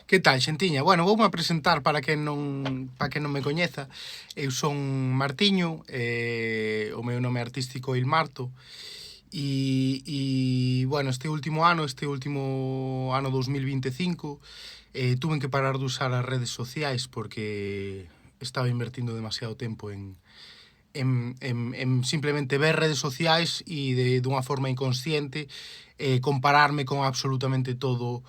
Que tal, xentiña? Bueno, voume a presentar para quen non me coñeza. Eu son Martiño, o meu nome artístico é Ilmarto. Bueno, este último ano 2025, tuve que parar de usar as redes sociais porque estaba invertindo demasiado tempo en simplemente ver redes sociais e dunha forma inconsciente compararme con absolutamente todo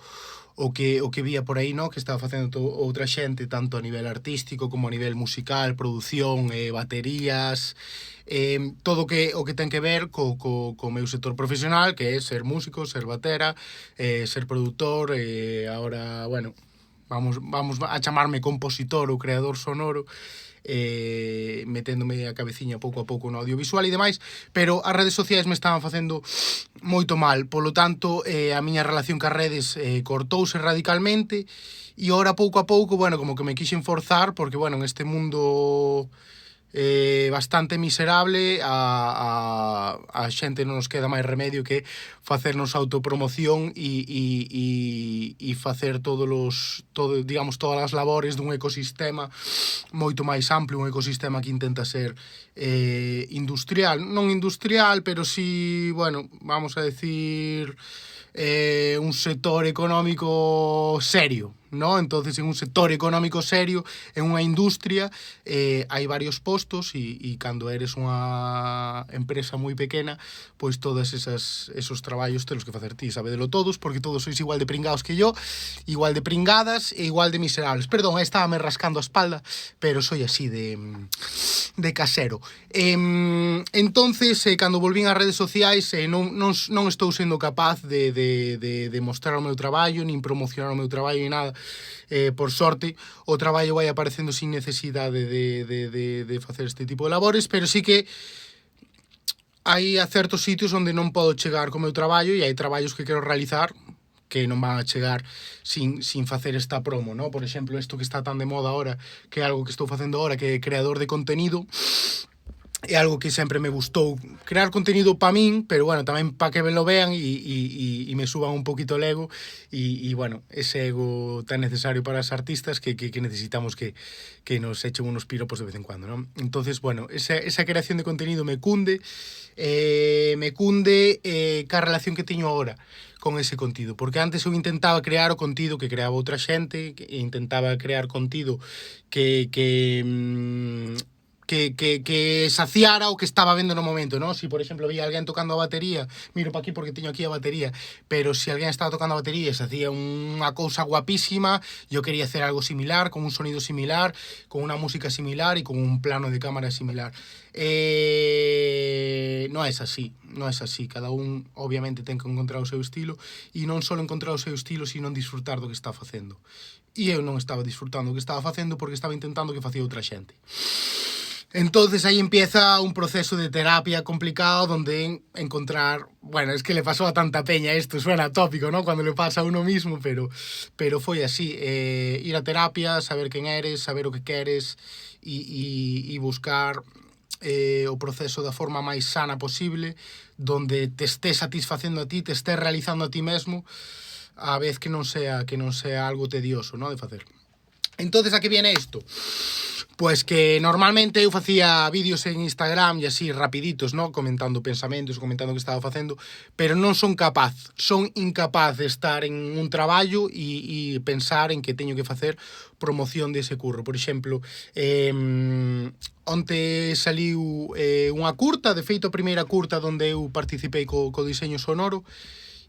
o que vía por aí, no? Que estaba facendo outra xente, tanto a nivel artístico como a nivel musical, produción, baterías, todo o que ten que ver co meu sector profesional, que é ser músico, ser batera, ser produtor, agora, bueno, vamos a chamarme compositor ou creador sonoro, meténdome a cabeciña pouco a pouco no audiovisual e demais, pero as redes sociais me estaban facendo moito mal, polo tanto, a miña relación cas redes cortouse radicalmente e ora pouco a pouco, bueno, como que me quixen forzar, porque, bueno, en este mundo bastante miserable, a xente non nos queda máis remedio que facernos autopromoción e facer digamos, todas as labores dun ecosistema moito máis amplio, un ecosistema que intenta ser industrial, non industrial, pero sí, bueno, vamos a decir un sector económico serio, ¿no? Entonces, en un sector económico serio, en unha industria, hai varios postos e cando eres unha empresa moi pequena, pois todos esos traballos telos que facer ti, sabedelo todos, porque todos sois igual de pringados que yo, igual de pringadas e igual de miserables. Perdón, estábame rascando a espalda, pero soy así de casero. Entonces, cando volvín ás redes sociais, non estou sendo capaz de mostrar o meu traballo, nin promocionar o meu traballo, ni nada. Por sorte, o traballo vai aparecendo sin necesidade de facer este tipo de labores, pero sí que hai certos sitios onde non podo chegar co meu traballo e hai traballos que quero realizar que non van a chegar sin facer esta promo, ¿no? Por exemplo, isto que está tan de moda ahora, que é algo que estou facendo ahora, que é creador de contenido, é algo que sempre me gustou crear contenido pa min, pero bueno, tamén pa que me lo vean e me suban un poquito el ego e bueno, ese ego tan necesario para os artistas que necesitamos que nos echen unos piropos de vez en cuando, ¿no? Entonces, bueno, esa creación de contenido me cunde ca relación que teño agora con ese contido, porque antes eu intentaba crear o contido que creaba outra xente, intentaba crear contido que saciara o que estaba vendo no momento, ¿no? Si, por exemplo, veía alguén tocando a batería, miro pa aquí porque teño aquí a batería, pero si alguén estaba tocando a batería e se hacía unha cousa guapísima, yo quería hacer algo similar, con un sonido similar, con unha música similar e con un plano de cámara similar. Non é así, cada un obviamente ten que encontrar o seu estilo e non só encontrar o seu estilo, sino disfrutar do que está facendo. E eu non estaba disfrutando do que estaba facendo porque estaba intentando que facía outra xente. Entonces aí empieza un proceso de terapia complicado donde encontrar, bueno, es que le pasó a tanta peña esto, suena tópico, ¿no? Cuando le pasa a uno mismo, pero foi así, ir a terapia, saber quen eres, saber o que queres e buscar o proceso da forma máis sana posible, donde te estés satisfacendo a ti, te estés realizando a ti mesmo, a vez que non sea algo tedioso, ¿no? De facer. Entonces, a que viene isto? Pois que normalmente eu facía vídeos en Instagram e así rapiditos, ¿no? Comentando pensamentos, comentando o que estaba facendo, pero non son incapaz de estar en un traballo e pensar en que teño que facer promoción dese curro. Por exemplo, onte saliu unha curta, de feito a primeira curta onde eu participei co diseño sonoro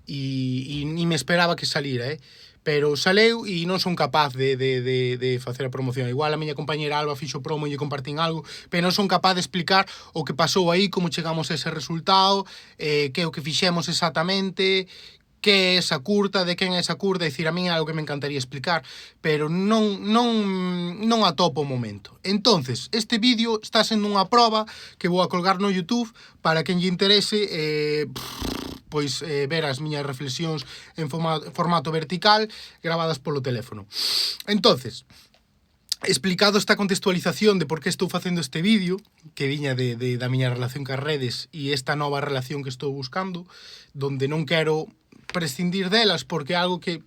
e ni me esperaba que salira, pero saleu e non son capaz de facer a promoción. Igual a miña compañera Alba fixo promo e lle compartín algo, pero non son capaz de explicar o que pasou aí, como chegamos a ese resultado, que é o que fixemos exactamente, que é esa curta, de quen é esa curta. É dicir, a mí é algo que me encantaría explicar, pero non atopo o momento. Entonces, este vídeo está sendo unha proba que vou a colgar no YouTube para quen lle interese pois ver as miñas reflexións en formato vertical gravadas polo teléfono. Entonces, explicado esta contextualización de por que estou facendo este vídeo, que viña da miña relación cas redes e esta nova relación que estou buscando, donde non quero prescindir delas porque é algo que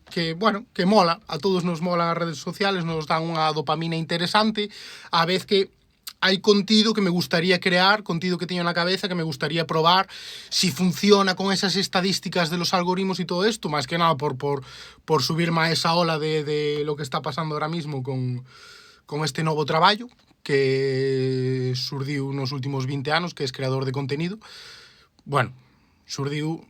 mola, a todos nos molan as redes sociales, nos dan unha dopamina interesante, á vez que hai contido que me gustaría crear, contido que teño na cabeza, que me gustaría probar si funciona con esas estadísticas de los algoritmos y todo esto, máis que nada por subirme a esa ola de lo que está pasando ahora mismo con este novo traballo que surdiu nos últimos 20 anos, que é creador de contenido. Bueno, surdiu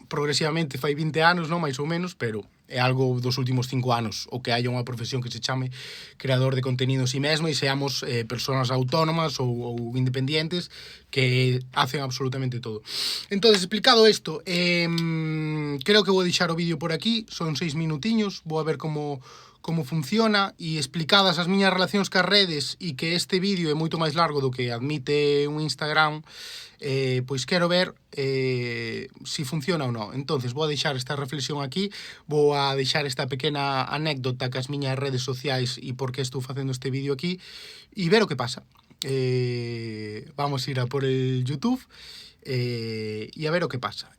progresivamente fai 20 anos, non, máis ou menos, pero é algo dos últimos 5 anos o que haya unha profesión que se chame creador de contenido en si mesmo e seamos personas autónomas ou independientes que hacen absolutamente todo. Entonces, explicado isto, creo que vou deixar o vídeo por aquí, son 6 minutiños, vou a ver como funciona, e explicadas as miñas relacións cas redes e que este vídeo é moito máis largo do que admite un Instagram, pois quero ver si funciona ou non. Entonces vou a deixar esta reflexión aquí, vou a deixar esta pequena anécdota cas miñas redes sociais e por que estou facendo este vídeo aquí e ver o que pasa. Vamos ir a por el YouTube e a ver o que pasa.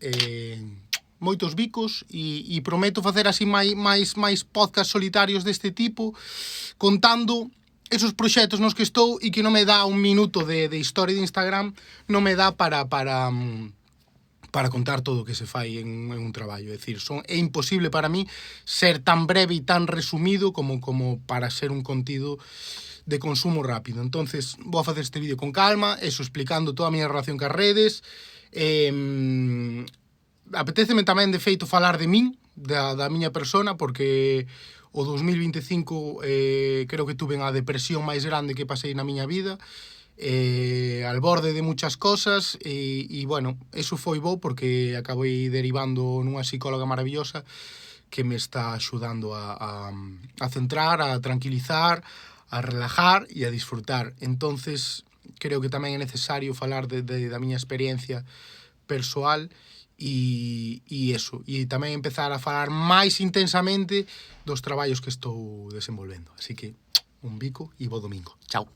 Moitos bicos e prometo facer así máis podcast solitarios deste tipo, contando esos proxectos nos que estou e que non me dá un minuto de historia de Instagram, non me dá para contar todo o que se fai en un traballo. É dicir, é imposible para mí ser tan breve e tan resumido como para ser un contido de consumo rápido. Entonces vou a facer este vídeo con calma, eso, explicando toda a miña relación cas redes. Apetéceme tamén, de feito, falar de min, da miña persona, porque o 2025 creo que tuve a depresión máis grande que pasei na miña vida, al borde de muchas cosas, e bueno, eso foi bo porque acabei derivando nunha psicóloga maravillosa que me está axudando a centrar, a tranquilizar, a relajar e a disfrutar. Entonces, creo que tamén é necesario falar da miña experiencia persoal e eso, e tamén empezar a falar máis intensamente dos traballos que estou desenvolvendo. Así que, un bico e bo domingo. Chao.